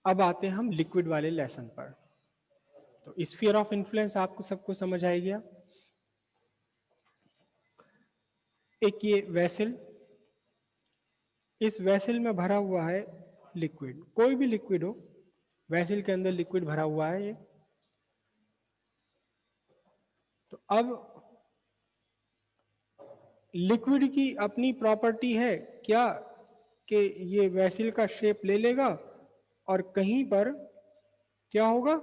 अब आते हैं हम लिक्विड वाले लेसन पर। तो स्फीयर ऑफ इन्फ्लुएंस आपको सबको समझ आ गया। एक ये वेसल, इस वेसल में भरा हुआ है लिक्विड, कोई भी लिक्विड हो, वेसल के अंदर लिक्विड भरा हुआ है ये। तो अब लिक्विड की अपनी प्रॉपर्टी है क्या कि ये वेसल का शेप ले लेगा और कहीं पर क्या होगा,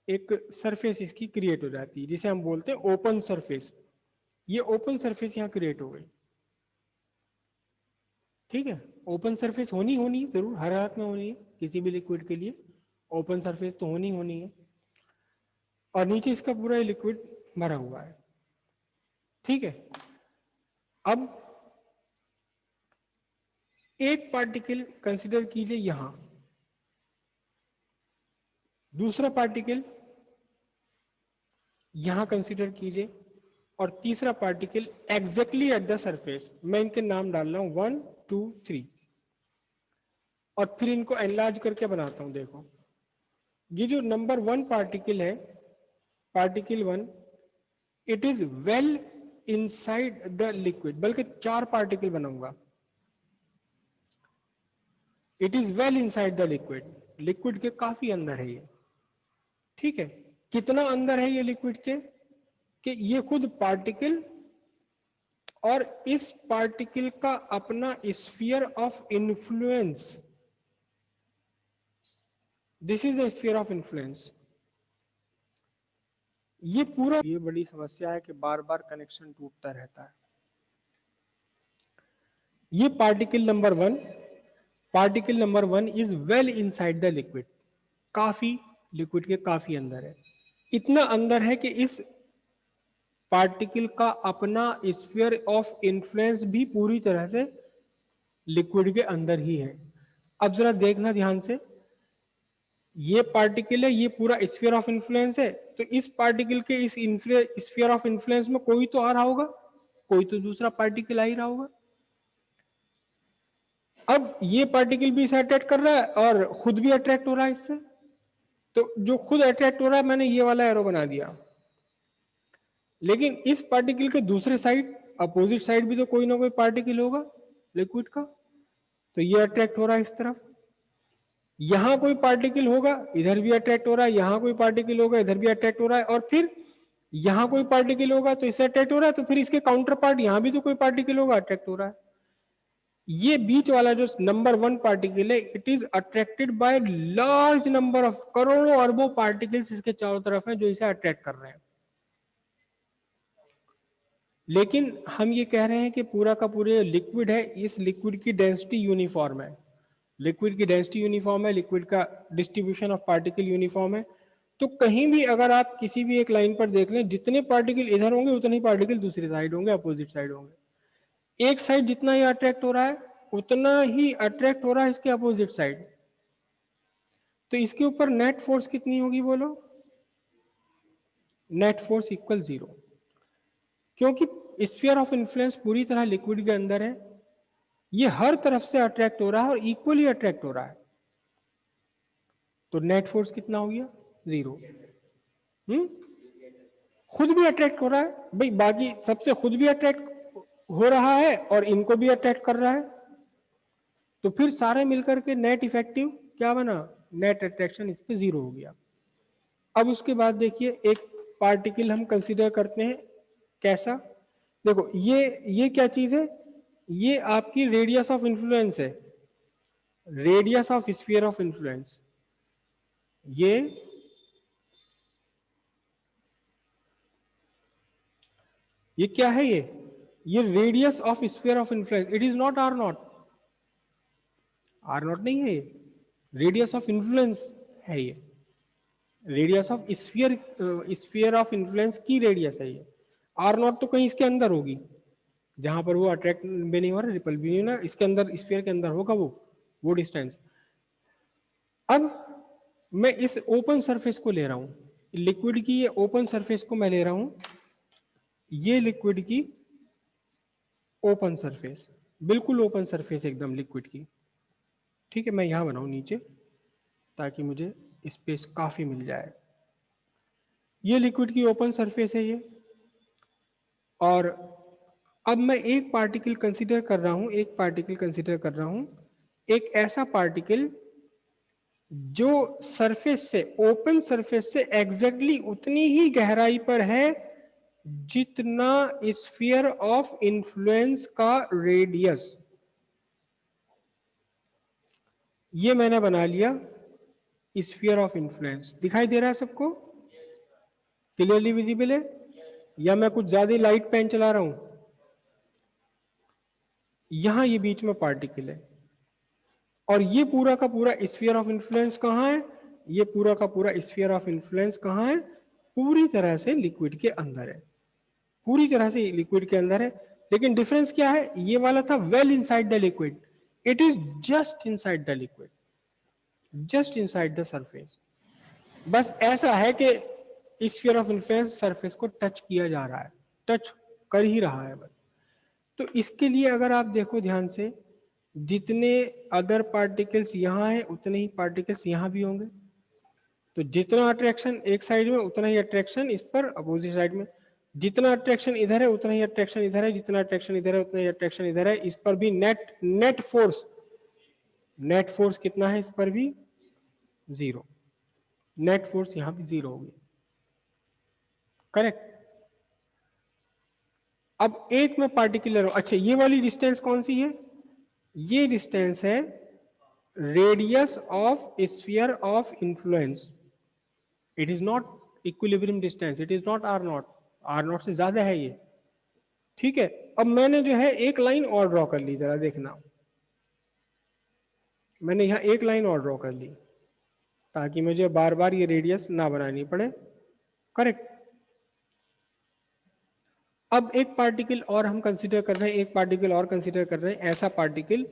एक सरफेस इसकी क्रिएट हो जाती है जिसे हम बोलते हैं ओपन सरफेस। ये ओपन सरफेस यहां क्रिएट हो गई। ठीक है, ओपन सरफेस होनी होनी जरूर, हर हालत में होनी है किसी भी लिक्विड के लिए, ओपन सरफेस तो होनी होनी है। और नीचे इसका पूरा लिक्विड भरा हुआ है। ठीक है, अब एक पार्टिकल कंसिडर कीजिए यहां, दूसरा पार्टिकल यहां कंसिडर कीजिए, और तीसरा particle exactly at the surface. मैं इनके नाम डाल रहा हूं 1 2 3, और फिर इनको एनलार्ज करके बनाता हूं। देखो, ये जो नंबर 1 पार्टिकल है, particle 1, it is well inside the liquid, बल्कि 4 पार्टिकल बनाऊंगा। It is well inside the liquid, liquid के काफी अंदर है ये। ठीक है, कितना अंदर है ये लिक्विड के, कि ये खुद पार्टिकल और इस पार्टिकल का अपना sphere of influence, this is the sphere of influence. ये पूरा, ये बड़ी समस्या है कि बार बार कनेक्शन टूटता रहता है। ये particle number 1 is well inside the liquid, काफी लिक्विड के काफी अंदर है। इतना अंदर है कि इस पार्टिकल का अपना स्फीयर ऑफ इन्फ्लुएंस भी पूरी तरह से लिक्विड के अंदर ही है। अब जरा देखना ध्यान से, ये पार्टिकल है, ये पूरा स्फीयर ऑफ इन्फ्लुएंस है, तो इस पार्टिकल के इस स्फीयर ऑफ इन्फ्लुएंस में कोई तो आ रहा होगा, कोई तो दूसरा पार्टिकल आ ही रहा होगा। अब ये पार्टिकल भी इसे अट्रैक्ट कर रहा है और खुद भी अट्रैक्ट हो रहा है इससे। तो जो खुद अट्रैक्ट हो रहा है, मैंने ये वाला एरो बना दिया, लेकिन इस पार्टिकल के दूसरे साइड, अपोजिट साइड भी तो कोई ना कोई पार्टिकल होगा लिक्विड का, तो ये अट्रैक्ट हो रहा है इस तरफ। यहां कोई पार्टिकल होगा, इधर भी अट्रैक्ट हो रहा है, यहां कोई पार्टिकल होगा, इधर भी अट्रैक्ट हो रहा है, और फिर यहां कोई पार्टिकल होगा तो इससे अट्रैक्ट हो रहा है, तो फिर इसके काउंटर पार्ट यहां भी तो कोई पार्टिकल होगा, अट्रैक्ट हो रहा है। ये बीच वाला जो नंबर 1 पार्टिकल है, it is attracted by large number of, करोड़ों अरबों पार्टिकल्स इसके चारों तरफ हैं जो इसे अट्रैक्ट कर रहे हैं। लेकिन हम ये कह रहे हैं कि पूरा का पूरे लिक्विड है, इस लिक्विड की डेंसिटी यूनिफॉर्म है, लिक्विड की डेंसिटी यूनिफॉर्म है, लिक्विड का डिस्ट्रीब्यूशन ऑफ पार्टिकल यूनिफॉर्म है। तो कहीं भी अगर आप किसी भी एक लाइन पर देख लें, जितने पार्टिकल इधर होंगे उतने ही पार्टिकल दूसरी साइड होंगे, अपोजिट साइड होंगे। एक साइड जितना ही अट्रैक्ट हो रहा है उतना ही अट्रैक्ट हो रहा है इसके अपोजिट साइड। तो इसके ऊपर नेट फोर्स कितनी होगी बोलो? नेट फोर्स इक्वल 0, क्योंकि स्फीयर ऑफ इन्फ्लुएंस पूरी तरह लिक्विड के अंदर है, ये हर तरफ से अट्रैक्ट हो रहा है और इक्वली अट्रैक्ट हो रहा है। तो नेट फोर्स कितना हो गया? 0। खुद भी अट्रैक्ट हो रहा है भाई, बाकी सबसे खुद भी अट्रैक्ट हो रहा है और इनको भी अट्रैक्ट कर रहा है, तो फिर सारे मिलकर के नेट इफेक्टिव क्या बना? नेट अट्रैक्शन इस पे 0 हो गया। अब उसके बाद देखिए, एक पार्टिकल हम कंसीडर करते हैं, कैसा? देखो, ये क्या चीज है? ये आपकी रेडियस ऑफ इन्फ्लुएंस है, radius of sphere of influence. ये क्या है? ये radius of sphere of influence, it is not or not, or not नहीं है, ये रेडियस ऑफ इन्फ्लुएंस है। ये radius of sphere, sphere of influence की रेडियस है ये। आर नॉट तो कहीं इसके अंदर होगी, जहां पर वो अट्रैक्ट भी नहीं हो रहा, रिपल भी नहीं हो रहा, इसके अंदर स्फीयर के अंदर होगा वो डिस्टेंस। अब मैं इस ओपन सरफेस को ले रहा हूं, लिक्विड की ये ओपन सरफेस को मैं ले रहा हूं, ये लिक्विड की ओपन सरफेस, बिल्कुल ओपन सरफेस एकदम लिक्विड की। ठीक है, मैं यहां बनाऊं नीचे, ताकि मुझे स्पेस काफी मिल जाए। ये लिक्विड की ओपन सरफेस है ये। और अब मैं एक पार्टिकल कंसीडर कर रहा हूं, एक ऐसा पार्टिकल जो सरफेस से, ओपन सरफेस से एग्जैक्टली उतनी ही गहराई पर है जितना स्फीयर ऑफ इन्फ्लुएंस का रेडियस। ये मैंने बना लिया स्फीयर ऑफ इन्फ्लुएंस। दिखाई दे रहा है सबको? क्लियरली विजिबल है? या मैं कुछ ज्यादा लाइट पेन चला रहा हूं? यहां ये बीच में पार्टिकल है और ये पूरा का पूरा स्फीयर ऑफ इन्फ्लुएंस कहां है? ये पूरा का पूरा स्फीयर ऑफ इन्फ्लुएंस कहां है? पूरी तरह से लिक्विड के अंदर है, पूरी तरह से लिक्विड के अंदर है। लेकिन डिफरेंस क्या है? ये वाला था well inside the liquid, it is just inside the liquid, just inside the surface. बस ऐसा है कि स्फीयर ऑफ इन्फ्लुएंस सरफेस को टच किया जा रहा है, टच कर ही रहा है बस। तो इसके लिए अगर आप देखो ध्यान से, जितने अदर पार्टिकल्स यहां हैं उतने ही पार्टिकल्स यहां भी होंगे। तो जितना अट्रैक्शन एक साइड में उतना ही अट्रैक्शन इस पर अपोजिट साइड में, जितना अट्रैक्शन इधर है उतना ही अट्रैक्शन इधर है, जितना अट्रैक्शन इधर है उतना ही अट्रैक्शन इधर है। इस पर भी नेट फोर्स कितना है? इस पर भी 0। नेट फोर्स यहां भी 0 होगी, करेक्ट। अब एक में पार्टिकुलर, अच्छा ये वाली डिस्टेंस कौन सी है? ये डिस्टेंस है radius of sphere of influence. It is not equilibrium distance, it is not R0 से ज्यादा है ये, ठीक है। अब मैंने जो है एक लाइन और ड्रॉ कर ली, जरा देखना, मैंने यहां एक लाइन और ड्रॉ कर ली ताकि मुझे बार बार ये रेडियस ना बनानी पड़े, करेक्ट। अब एक पार्टिकल और हम कंसीडर कर रहे हैं, एक पार्टिकल और कंसीडर कर रहे हैं, ऐसा पार्टिकल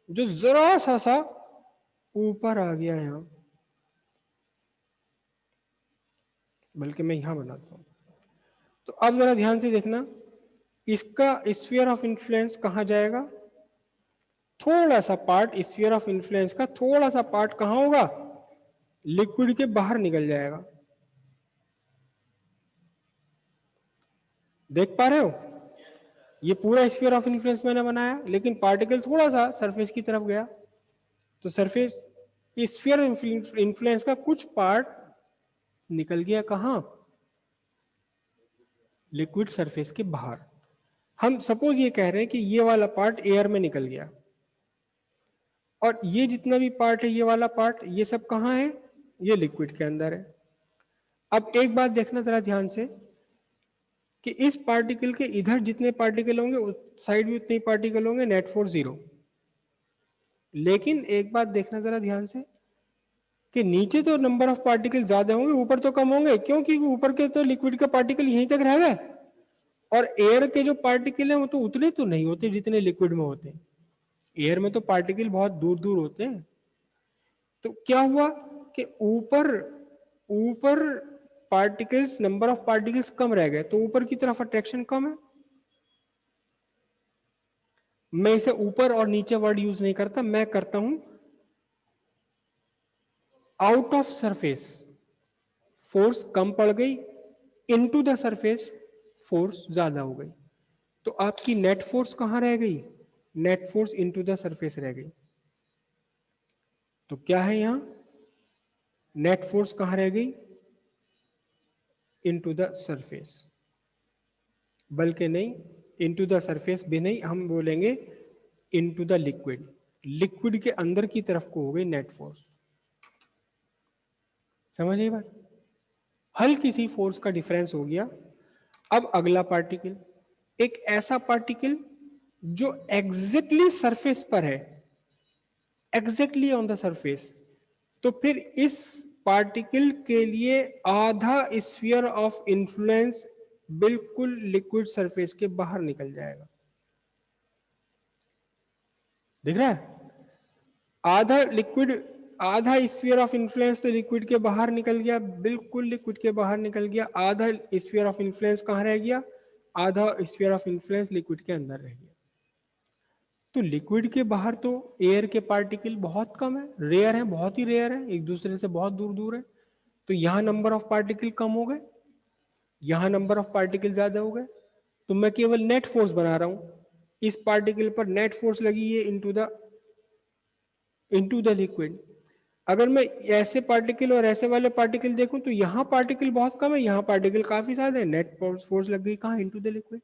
जो जरा सा ऊपर आ गया यहां, बल्कि मैं यहां बनाता हूं। तो अब जरा ध्यान से देखना, इसका स्फीयर ऑफ इन्फ्लुएंस कहां जाएगा? थोड़ा सा पार्ट स्फीयर ऑफ इन्फ्लुएंस का थोड़ा सा पार्ट कहां होगा? लिक्विड के बाहर निकल जाएगा। देख पा रहे हो? ये पूरा स्फीयर ऑफ इन्फ्लुएंस मैंने बनाया, लेकिन पार्टिकल थोड़ा सा सरफेस की तरफ गया, तो सरफेस स्फीयर इन्फ्लुएंस का कुछ पार्ट निकल गया कहां? लिक्विड सरफेस के बाहर। हम सपोज ये कह रहे हैं कि ये वाला पार्ट एयर में निकल गया, और ये जितना भी पार्ट है, ये वाला पार्ट, ये सब कहां है? ये लिक्विड के अंदर है। अब एक बात देखना जरा ध्यान से कि इस पार्टिकल के इधर जितने पार्टिकल होंगे उस साइड भी उतने पार्टिकल होंगे, नेट फोर्स 0। लेकिन एक बात देखना जरा ध्यान से कि नीचे तो नंबर ऑफ पार्टिकल ज्यादा होंगे, ऊपर तो कम होंगे। क्यों? क्योंकि ऊपर के तो लिक्विड का पार्टिकल यहीं तक रह गए, और एयर के जो पार्टिकल हैं वो तो उतने तो नहीं होते जितने लिक्विड में होते हैं। एयर में तो पार्टिकल बहुत दूर दूर होते हैं। तो क्या हुआ कि ऊपर ऊपर पार्टिकल्स, नंबर ऑफ पार्टिकल्स कम रह गए, तो ऊपर की तरफ अट्रैक्शन कम है। मैं इसे ऊपर और नीचे वर्ड यूज नहीं करता, मैं करता हूं आउट ऑफ सरफेस फोर्स कम पड़ गई, इनटू द सरफेस फोर्स ज्यादा हो गई। तो आपकी नेट फोर्स कहां रह गई? Net force into the surface रह गई। तो क्या है यहां? नेट फोर्स कहां रह गई? Into the surface. बल्कि नहीं, इनटू द सरफेस भी नहीं, हम बोलेंगे इनटू द लिक्विड। लिक्विड के अंदर की तरफ को हो गई नेट फोर्स। समझिए बात? हल्की सी फोर्स का डिफरेंस हो गया। अब अगला पार्टिकल, एक ऐसा पार्टिकल जो एग्जैक्टली सरफेस पर है, एग्जैक्टली ऑन द सरफेस, तो फिर इस पार्टिकल के लिए आधा स्फीयर ऑफ इन्फ्लुएंस बिल्कुल लिक्विड सरफेस के बाहर निकल जाएगा। दिख रहा है? आधा लिक्विड, आधा स्फीयर ऑफ इन्फ्लुएंस तो लिक्विड के बाहर निकल गया, बिल्कुल लिक्विड के बाहर निकल गया। आधा स्फीयर ऑफ इन्फ्लुएंस कहां रह गया? आधा स्फीयर ऑफ इन्फ्लुएंस लिक्विड के अंदर रह गया। तो लिक्विड के बाहर तो एयर के पार्टिकल बहुत कम है, रेयर है, बहुत ही रेयर है, एक दूसरे से बहुत दूर दूर है। तो यहां नंबर ऑफ पार्टिकल कम हो गए, यहां नंबर ऑफ पार्टिकल ज्यादा हो गए। तो मैं केवल नेट फोर्स बना रहा हूं, इस पार्टिकल पर नेट फोर्स लगी है इनटू द लिक्विड। अगर मैं ऐसे पार्टिकल और ऐसे वाले पार्टिकल देखूं तो यहां पार्टिकल बहुत कम है, यहां पार्टिकल काफी ज्यादा है, नेट फोर्स लग गई कहां, इनटू द लिक्विड।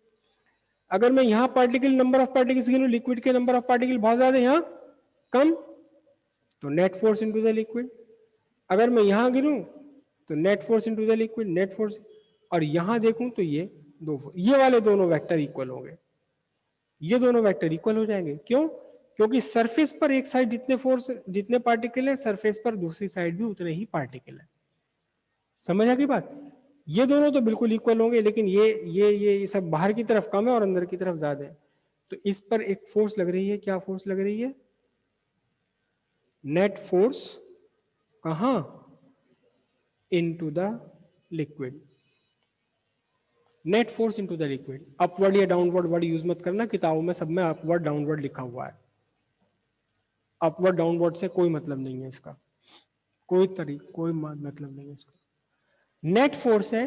अगर मैं यहां पार्टिकल नंबर ऑफ पार्टिकल्स गिनूं, लिक्विड के नंबर ऑफ पार्टिकल बहुत ज्यादा है, यहां कम, तो net force into the liquid. अगर मैं यहां गिनूं तो net force into the liquid, net force. और यहां देखूं तो ये वाले दोनों वेक्टर इक्वल होंगे, ये दोनों वेक्टर इक्वल हो जाएंगे। क्यों? क्योंकि सरफेस पर एक साइड जितने पार्टिकल है, सरफेस पर दूसरी साइड भी उतने ही पार्टिकल है। समझ आ गई बात? ये दोनों तो बिल्कुल इक्वल होंगे, लेकिन ये सब बाहर की तरफ कम है और अंदर की तरफ ज्यादा है। तो इस पर एक फोर्स लग रही है, क्या फोर्स लग रही है? Net force. कहां? Into the liquid. Net force into the liquid. Upward या डाउनवर्ड वर्ड यूज मत करना, किताबों में सब में अपवर्ड डाउनवर्ड लिखा हुआ है। अपवर्ड डाउनवर्ड से कोई मतलब नहीं है इसका, कोई मतलब नहीं है इसका। नेट फोर्स है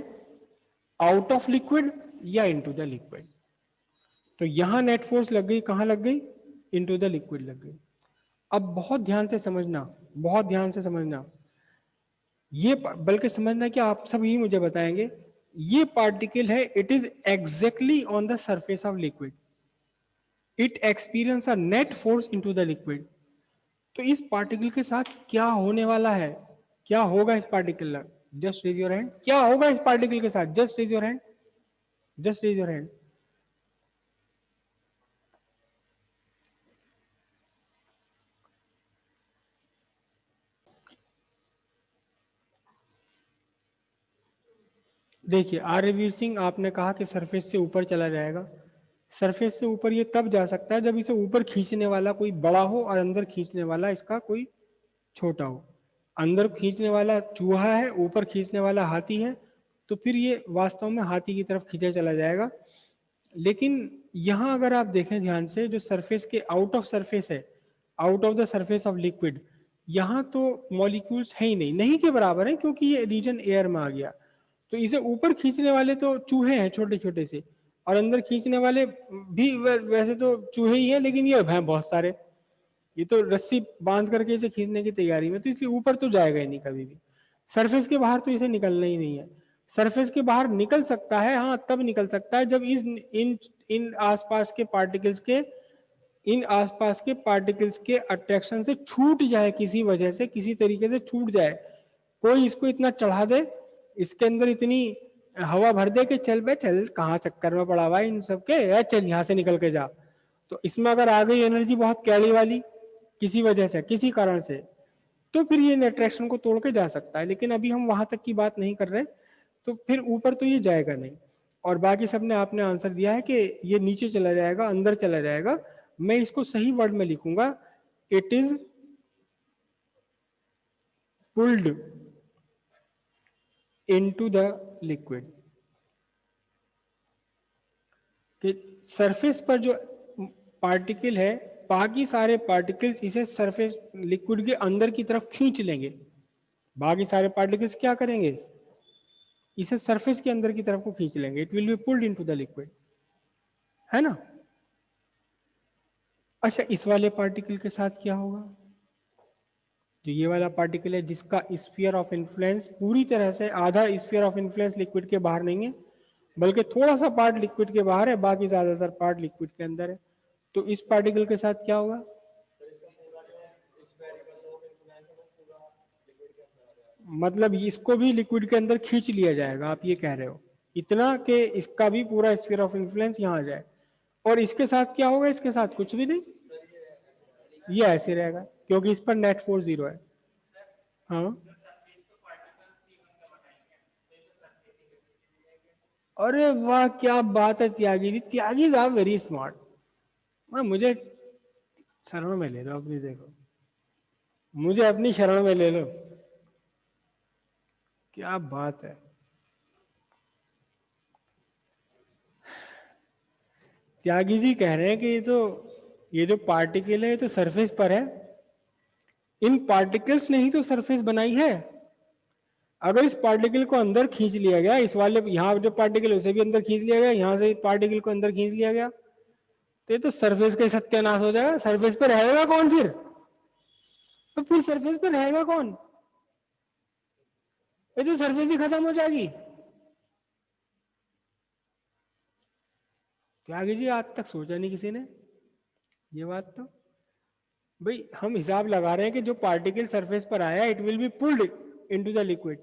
आउट ऑफ लिक्विड या इनटू द लिक्विड। तो यहां नेट फोर्स लग गई, कहां लग गई? इनटू द लिक्विड लग गई। अब बहुत ध्यान से समझना, बहुत ध्यान से समझना, ये बल्कि समझना क्या, आप सब ही मुझे बताएंगे। ये पार्टिकल है, it is exactly on the surface of liquid, it experience a net force into the liquid. तो इस पार्टिकल के साथ क्या होने वाला है, क्या होगा इस particle? Just raise your hand, क्या होगा इस पार्टिकल के साथ? Just raise your hand, just raise your hand. देखिए आर्यवीर सिंह, आपने कहा कि सरफेस से ऊपर चला जाएगा। सरफेस से ऊपर ये तब जा सकता है जब इसे ऊपर खींचने वाला कोई बड़ा हो और अंदर खींचने वाला इसका कोई छोटा हो। अंदर खींचने वाला चूहा है, ऊपर खींचने वाला हाथी है, तो फिर ये वास्तव में हाथी की तरफ खींचा चला जाएगा। लेकिन यहां अगर आप देखें ध्यान से, जो सरफेस के आउट ऑफ सरफेस है, out of the surface of liquid, यहां तो मॉलिक्यूल्स है ही नहीं, नहीं के बराबर है, क्योंकि ये रीजन एयर में आ गया। तो इसे ऊपर खींचने वाले तो चूहे हैं छोटे छोटे से, और अंदर खींचने वाले भी वैसे तो चूहे ही हैं, लेकिन ये हैं बहुत सारे, ये तो रस्सी बांध करके इसे खींचने की तैयारी में, तो इसलिए ऊपर तो जाएगा ही नहीं कभी भी। सरफेस के बाहर तो इसे निकलना ही नहीं है। सरफेस के बाहर निकल सकता है, हाँ तब निकल सकता है जब इन आसपास के पार्टिकल्स के अट्रैक्शन से छूट जाए, किसी वजह से किसी तरीके से छूट जाए। कोई इसको इतना चढ़ा दे, इसके अंदर इतनी हवा भर दे कि चल बे चल, कहाँ चक्कर में पड़ा हुआ इन सब के, चल यहाँ से निकल के जा। तो इसमें अगर आ गई एनर्जी बहुत कैली वाली, किसी वजह से, किसी कारण से, तो फिर ये अट्रैक्शन को तोड़ के जा सकता है। लेकिन अभी हम वहां तक की बात नहीं कर रहे, तो फिर ऊपर तो ये जाएगा नहीं। और बाकी सब ने आपने आंसर दिया है कि ये नीचे चला जाएगा, अंदर चला जाएगा। मैं इसको सही वर्ड में लिखूंगा, it is pulled into the liquid. कि सरफेस पर जो पार्टिकल है, बाकी सारे पार्टिकल्स इसे सरफेस लिक्विड के अंदर की तरफ खींच लेंगे। बाकी सारे पार्टिकल्स क्या करेंगे? इसे सरफेस के अंदर की तरफ को खींच लेंगे। It will be pulled into the liquid, है ना? अच्छा, इस वाले पार्टिकल के साथ क्या होगा? जो ये वाला पार्टिकल है, जिसका स्फीयर ऑफ इन्फ्लुएंस पूरी तरह से, आधा स्फीयर ऑफ इन्फ्लुएंस लिक्विड के बाहर नहीं है, बल्कि थोड़ा सा पार्ट लिक्विड के बाहर है, बाकी ज्यादातर पार्ट लिक्विड के अंदर है। तो इस पार्टिकल के साथ क्या होगा? मतलब इसको भी लिक्विड के अंदर खींच लिया जाएगा, आप ये कह रहे हो? इतना कि इसका भी पूरा स्फीयर ऑफ इन्फ्लुएंस यहाँ आ जाए। और इसके साथ क्या होगा? इसके साथ कुछ भी नहीं, ये ऐसे रहेगा, क्योंकि इस पर नेट फोर्स 0 है। हाँ, अरे वाह, क्या बात है त्यागी जी, त्यागी साहब वेरी स्मार्ट। मुझे शरण में ले लो अपनी, देखो मुझे अपनी शरण में ले लो, क्या बात है। त्यागी जी कह रहे हैं कि ये तो ये जो पार्टिकल है ये तो सरफेस पर है, इन पार्टिकल्स ने ही तो सरफेस बनाई है। अगर इस पार्टिकल को अंदर खींच लिया गया, इस वाले यहाँ जो पार्टिकल है उसे भी अंदर खींच लिया गया, यहाँ से पार्टिकल को अंदर खींच लिया गया, तो ये तो सरफेस का सत्यानाश हो जाएगा। सरफेस पर रहेगा कौन फिर? तो फिर सरफेस पर रहेगा कौन? ये तो सरफेस ही खत्म हो जाएगी। क्या कीजिए, आज तक सोचा नहीं किसी ने ये बात। तो भाई हम हिसाब लगा रहे हैं कि जो पार्टिकल सरफेस पर आया it will be pulled into the liquid.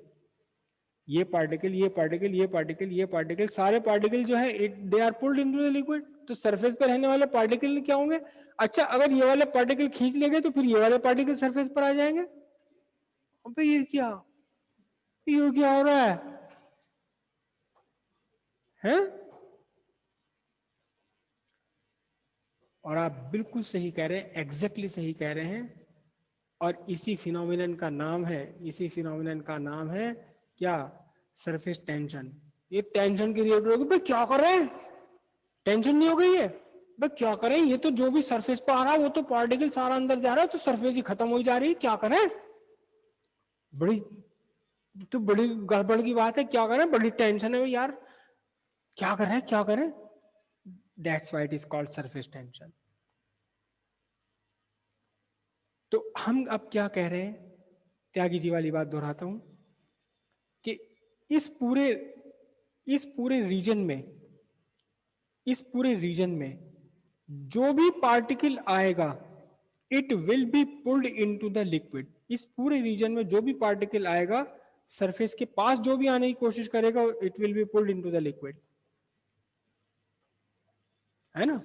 ये पार्टिकल, ये पार्टिकल, ये पार्टिकल, ये पार्टिकल, सारे पार्टिकल जो है it they are pulled into the liquid. तो सरफेस पर रहने वाले पार्टिकल क्या होंगे? अच्छा, अगर ये वाले पार्टिकल खींच लिए गए तो फिर ये वाले पार्टिकल सरफेस पर आ जाएंगे। अबे ये क्या हो रहा है? हैं? और आप बिल्कुल सही कह रहे हैं, एग्जैक्टली सही कह रहे हैं। और इसी फिनोमिनन का नाम है, इसी फिनोमिनन का नाम है क्या? Surface tension. ये टेंशन की रिएक्टर होगी। भाई क्या कर रहे हैं? टेंशन नहीं हो गई है? भाई क्या करें, ये तो जो भी सरफेस पर आ रहा है वो तो पार्टिकल सारा अंदर जा रहा है, तो सरफेस ही खत्म हो जा रही है, क्या करें? बड़ी तो बड़ी गड़बड़ की बात है, क्या करें? बड़ी टेंशन है यार, क्या करें क्या करें? That's why it is called surface tension. तो हम अब क्या कह रहे हैं? त्यागी जी वाली बात दोहराता हूं कि इस पूरे इस पूरे रीजन में इस पूरे रीजन में जो भी पार्टिकल आएगा it will be pulled into the liquid. इस पूरे रीजन में जो भी पार्टिकल आएगा सरफेस के पास जो भी आने की कोशिश करेगा it will be pulled into the liquid, है ना?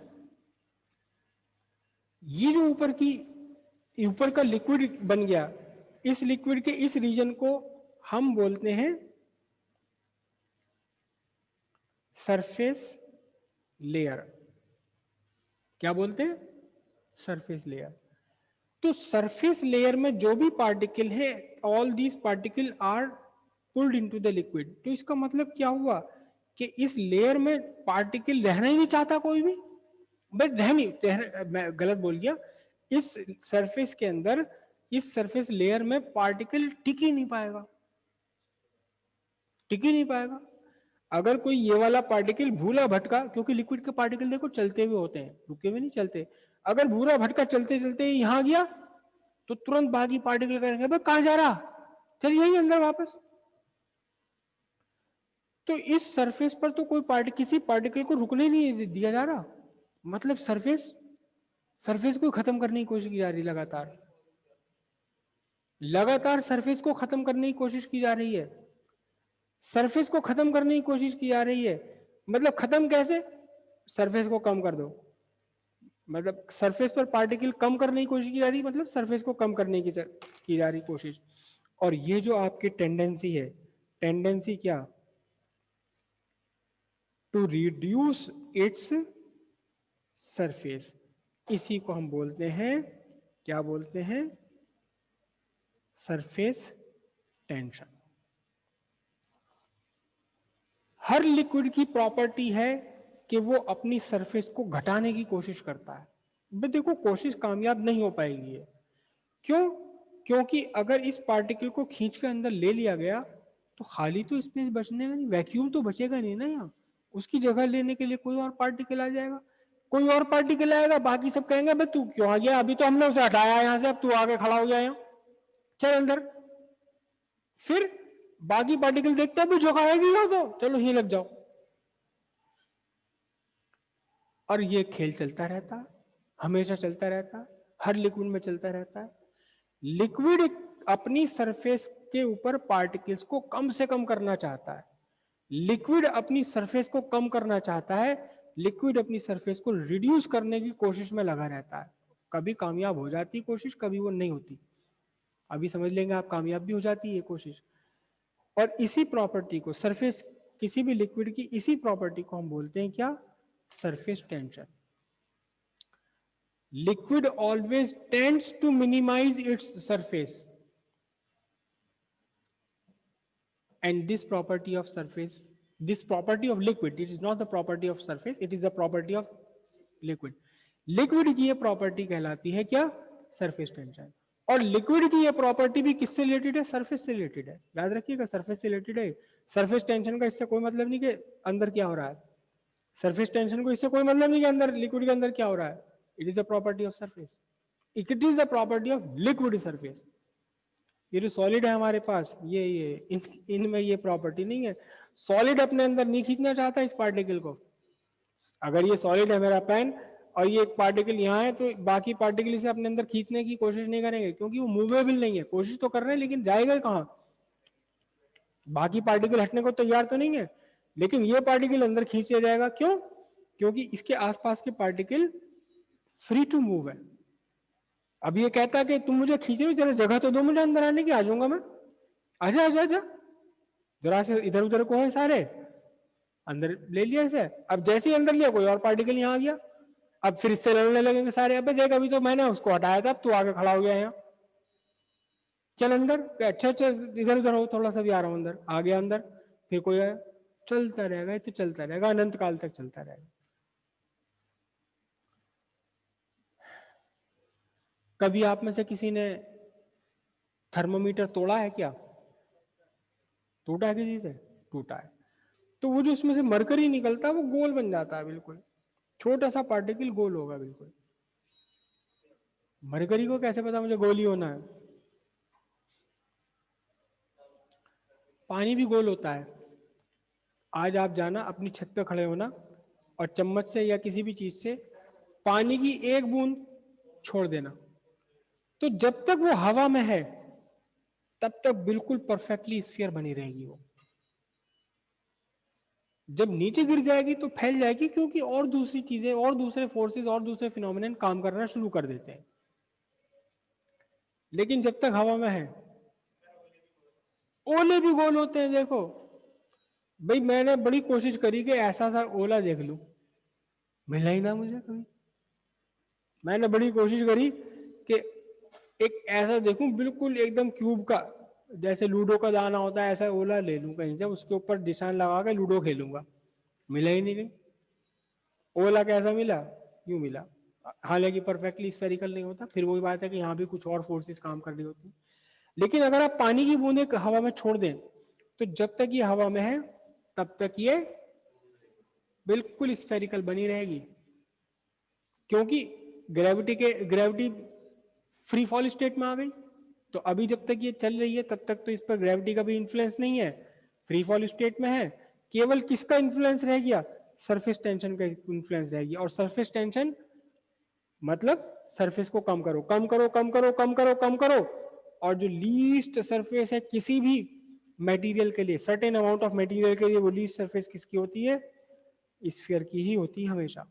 ये जो ऊपर का लिक्विड बन गया, इस लिक्विड के इस रीजन को हम बोलते हैं सरफेस लेयर। क्या बोलते हैं? Surface layer. तो सरफेस लेयर में जो भी पार्टिकल है all these particles are pulled into the liquid. तो इसका मतलब क्या हुआ कि इस लेयर में पार्टिकल रहना ही नहीं चाहता कोई भी। बट रह नहीं, मैं गलत बोल गया। इस सरफेस के अंदर, इस सरफेस लेयर में पार्टिकल टिक ही नहीं पाएगा, टिक ही नहीं पाएगा। अगर कोई ये वाला पार्टिकल भूला भटका, क्योंकि लिक्विड के पार्टिकल देखो चलते हुए होते हैं, रुके हुए नहीं चलते। अगर भूरा भटका चलते चलते यहां गया तो तुरंत बाकी पार्टिकल करेंगे भाई कहां जा रहा, चल यही अंदर वापस। तो इस सरफेस पर तो कोई किसी पार्टिकल को रुकने नहीं दिया जा रहा। मतलब सरफेस को खत्म करने की कोशिश की जा रही, लगातार लगातार सरफेस को खत्म करने की कोशिश की जा रही है। सरफेस को खत्म करने की कोशिश की जा रही है। मतलब खत्म कैसे? सरफेस को कम कर दो, मतलब सरफेस पर पार्टिकल कम करने की कोशिश की जा रही है, मतलब सरफेस को कम करने की जा रही कोशिश। और ये जो आपकी टेंडेंसी है, टेंडेंसी क्या? To reduce its surface. इसी को हम बोलते हैं, क्या बोलते हैं? Surface tension. हर लिक्विड की प्रॉपर्टी है कि वो अपनी सरफेस को घटाने की कोशिश करता है। बट देखो कोशिश कामयाब नहीं हो पाएगी है। क्यों? क्योंकि अगर इस पार्टिकल को खींच के अंदर ले लिया गया तो खाली तो स्पेस बचने का नहीं, वैक्यूम तो बचेगा नहीं ना यहाँ। उसकी जगह लेने के लिए कोई और पार्टिकल आ जाएगा, कोई और पार्टिकल आएगा, बाकी सब कहेंगे भाई तू क्यों आ गया, अभी तो हमने उसे हटाया यहाँ से, अब तू आके खड़ा हो गया यहाँ, चल अंदर। फिर बाकी पार्टिकल देखते हैं जो आएगी हो तो चलो ही लग जाओ। और ये खेल चलता रहता, हमेशा चलता रहता, हर लिक्विड में चलता रहता है। लिक्विड अपनी सरफेस के ऊपर पार्टिकल्स को कम से कम करना चाहता है। लिक्विड अपनी सरफेस को कम करना चाहता है। लिक्विड अपनी सरफेस को रिड्यूस करने की कोशिश में लगा रहता है। कभी कामयाब हो जाती कोशिश, कभी वो नहीं होती। अभी समझ लेंगे आप, कामयाब भी हो जाती है कोशिश। और इसी प्रॉपर्टी को सरफेस, किसी भी लिक्विड की इसी प्रॉपर्टी को हम बोलते हैं क्या? Surface tension. Liquid always tends to minimize its surface, and this property of surface, this property of liquid, it is not the property of surface, it is the property of liquid. Liquid की ये property कहलाती है क्या? Surface tension. और liquid की ये property भी किससे रिलेटेड है? सरफेस से रिलेटेड है। याद रखिएगा, सरफेस से रिलेटेड है। सरफेस टेंशन का इससे कोई मतलब नहीं कि अंदर क्या हो रहा है। सरफेस टेंशन को इससे कोई मतलब नहीं कि अंदर लिक्विड के अंदर क्या हो रहा है। It is the property of surface, it is the property of liquid surface. ये जो सॉलिड है हमारे पास, ये इनमें ये प्रॉपर्टी नहीं है। सॉलिड अपने अंदर नहीं खींचना चाहता इस पार्टिकल को। अगर ये सॉलिड है मेरा पेन और ये एक पार्टिकल यहाँ है, तो बाकी पार्टिकल इसे अपने अंदर खींचने की कोशिश नहीं करेंगे, क्योंकि वो मूवेबल नहीं है। कोशिश तो कर रहे हैं लेकिन जाएगा कहाँ? बाकी पार्टिकल हटने को तैयार तो नहीं है, लेकिन ये पार्टिकल अंदर खींच जाएगा। क्यों? क्योंकि इसके आसपास के पार्टिकल फ्री टू मूव है। अब ये कहता है कि तुम मुझे खींच रहे हो, जरा जगह तो दो मुझे अंदर आने की, आ जाऊंगा मैं। आजा आजा आजा, जरा से इधर उधर को है सारे, अंदर ले लिया इसे। अब जैसे ही अंदर लिया, कोई और पार्टिकल यहाँ आ गया। अब फिर इससे लड़ने लगेंगे सारे। अबे देख, अभी तो मैंने उसको हटाया था, अब तू आगे खड़ा हो गया यहाँ, चल अंदर। अच्छा अच्छा, इधर उधर हो, थोड़ा सा भी आ रहा हूं अंदर। आ गया अंदर, फिर कोई आया, चलता रहेगा, ये तो चलता रहेगा, अनंत काल तक चलता रहेगा। कभी आप में से किसी ने थर्मोमीटर तोड़ा है क्या? टूटा है किसी से? टूटा है। तो वो जो उसमें से मरकरी निकलता है, वो गोल बन जाता है बिल्कुल, छोटा सा पार्टिकल गोल होगा बिल्कुल। मरकरी को कैसे पता मुझे गोल ही होना है? पानी भी गोल होता है। आज आप जाना, अपनी छत पे खड़े होना और चम्मच से या किसी भी चीज से पानी की एक बूंद छोड़ देना, तो जब तक वो हवा में है तब तक बिल्कुल परफेक्टली स्फीयर बनी रहेगी। वो जब नीचे गिर जाएगी तो फैल जाएगी, क्योंकि और दूसरी चीजें और दूसरे फोर्सेस और दूसरे फिनोमिनन काम करना शुरू कर देते हैं। लेकिन जब तक हवा में है, ओले भी गोल होते हैं। देखो भाई, मैंने बड़ी कोशिश करी कि ऐसा सा ओला देख लूं, मिला ही ना मुझे कभी। मैंने बड़ी कोशिश करी कि एक ऐसा देखूं बिल्कुल एकदम क्यूब का, जैसे लूडो का दाना होता है, ऐसा ओला ले लूं कहीं से, उसके ऊपर निशान लगा के लूडो खेलूंगा। मिला ही नहीं कहीं। ओला कैसा मिला? यूं मिला। हालांकि परफेक्टली स्फेरिकल नहीं होता। फिर वही बात है कि यहाँ भी कुछ और फोर्सेस काम कर रही होती। लेकिन अगर आप पानी की बूंदे हवा में छोड़ दें, तो जब तक ये हवा में है तब तक ये बिल्कुल स्फेरिकल बनी रहेगी, क्योंकि ग्रेविटी फ्री फॉल स्टेट में आ गई। तो अभी जब तक ये चल रही है तब तक तो इस पर ग्रेविटी का भी इन्फ्लुएंस नहीं है, फ्री फॉल स्टेट में है। केवल किसका इन्फ्लुएंस रह गया? सरफेस टेंशन का इन्फ्लुएंस रह गया। और सरफेस टेंशन मतलब सरफेस को कम करो कम करो कम करो कम करो कम करो, और जो लीस्ट सरफेस है किसी भी मटेरियल के लिए, सर्टेन अमाउंट ऑफ मटेरियल के लिए, वो लीस्ट सरफेस किसकी होती है? स्फीयर की ही होती है हमेशा।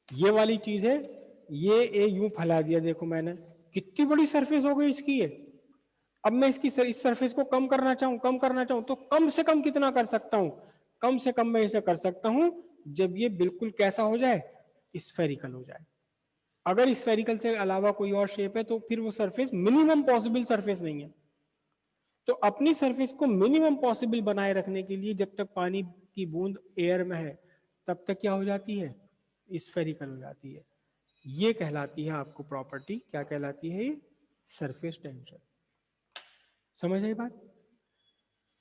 ये वाली चीज है, ये यूं फैला दिया, देखो मैंने कितनी बड़ी सरफेस हो गई इसकी ये। अब मैं इस सरफेस को कम करना चाहूं तो कम से कम कितना कर सकता हूं? कम से कम मैं इसे कर सकता हूं जब ये बिल्कुल कैसा हो जाए? स्फेरिकल हो जाए। अगर स्फेरिकल से अलावा कोई और शेप है तो फिर वो सरफेस मिनिमम पॉसिबल सरफेस नहीं है। तो अपनी सरफेस को मिनिमम पॉसिबल बनाए रखने के लिए जब तक पानी की बूंद एयर में है तब तक क्या हो जाती है? स्फेरिकल हो जाती है। ये कहलाती है आपको प्रॉपर्टी, क्या कहलाती है ये? Surface tension. समझ आई बात?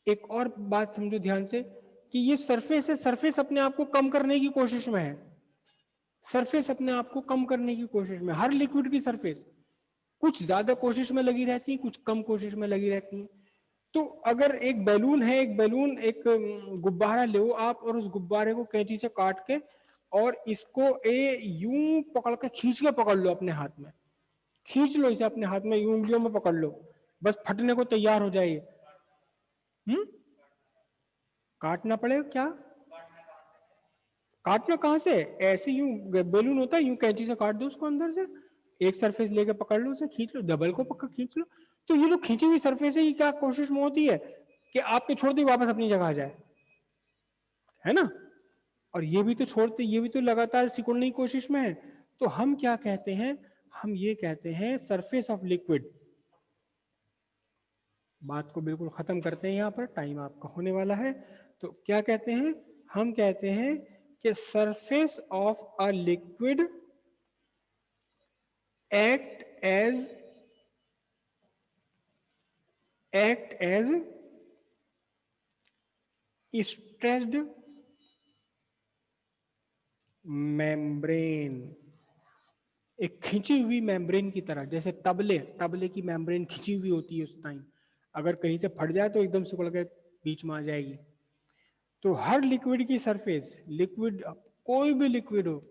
एक और बात समझो ध्यान से, कि ये सरफेस है, सरफेस अपने आप को कम करने की कोशिश में है। सरफेस अपने आप को कम करने की कोशिश में, हर लिक्विड की सरफेस कुछ ज्यादा कोशिश में लगी रहती है, कुछ कम कोशिश में लगी रहती है। तो अगर एक बैलून है, एक गुब्बारा ले आप और उस गुब्बारे को कैंची से काट के और इसको यूं पकड़ के खींच के पकड़ लो अपने हाथ में, खींच लो इसे अपने हाथ में, यूं उंगलियों में पकड़ लो, बस फटने को तैयार हो जाए। काटना पड़ेगा क्या? काटना कहां से? ऐसे यूं बैलून होता है, यूं कैंची से काट दो उसको अंदर से, एक सरफेस लेके पकड़ लो उसे, खींच लो, डबल को पकड़ खींच लो। तो ये जो खींची हुई सरफेस है, ये क्या कोशिश में होती है कि आपके छोड़ते वापस अपनी जगह आ जाए, है ना? और ये भी तो छोड़ते, ये भी तो लगातार सिकुड़ने की कोशिश में है। तो हम क्या कहते हैं? हम ये कहते हैं सरफेस ऑफ लिक्विड। बात को बिल्कुल खत्म करते हैं, यहां पर टाइम आपका होने वाला है। तो क्या कहते हैं? हम कहते हैं कि surface of a liquid act as stressed membrane, एक खिंची हुई मेम्ब्रेन की तरह, जैसे तबले की मेम्ब्रेन खिंची हुई होती है उस टाइम, अगर कहीं से फट जाए तो एकदम सिकुड़ के बीच में आ जाएगी। तो हर लिक्विड की सरफेस, लिक्विड कोई भी लिक्विड हो,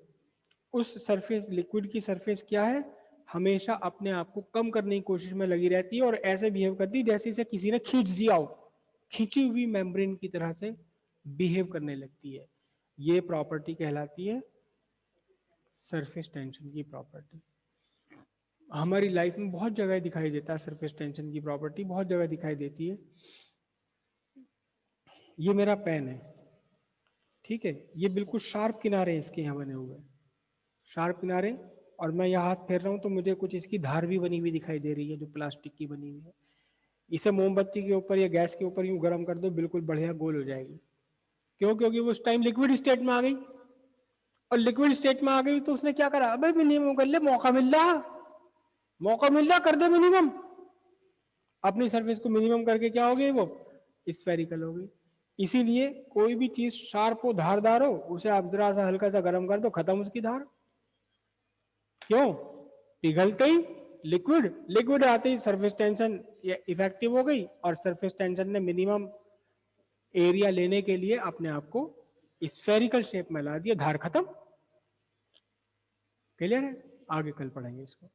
उस सरफेस, लिक्विड की सरफेस क्या है, हमेशा अपने आप को कम करने की कोशिश में लगी रहती है और ऐसे बिहेव करती है जैसे इसे किसी ने खींच दिया हो, खिंची हुई मेम्ब्रेन की तरह से बिहेव करने लगती है। ये प्रॉपर्टी कहलाती है सरफेस टेंशन की प्रॉपर्टी। हमारी लाइफ में बहुत जगह दिखाई देता है सरफेस टेंशन की प्रॉपर्टी, बहुत जगह दिखाई देती है। ये मेरा पेन है, ठीक है, ये बिल्कुल शार्प किनारे इसके यहाँ बने हुए, शार्प किनारे, और मैं यहाँ हाथ फेर रहा हूँ तो मुझे कुछ इसकी धार भी बनी हुई दिखाई दे रही है जो प्लास्टिक की बनी हुई है। इसे मोमबत्ती के ऊपर या गैस के ऊपर यूं गर्म कर दो, बिल्कुल बढ़िया गोल हो जाएगी। क्यों? क्योंकि वो उस टाइम लिक्विड स्टेट में आ गई, और लिक्विड स्टेट में आ गई तो उसने क्या करा, अबे मिनिमम कर ले, मौका मिल रहा, मौका मिल रहा, कर दे मिनिमम। अपनी सरफेस को मिनिमम करके क्या हो गई, वो स्फेरिकल हो गई। इसीलिए कोई भी चीज शार्प हो, धारदार हो, उसे आप जरा सा हल्का सा गर्म कर दो, खत्म उसकी धार। क्यों? पिघलते ही लिक्विड, लिक्विड आते ही सरफेस टेंशन इफेक्टिव हो गई, और सरफेस टेंशन ने मिनिमम एरिया लेने के लिए अपने आप को स्फेरिकल शेप में ला दिया, धार खत्म। क्लियर है? आगे कल पढ़ेंगे इसको।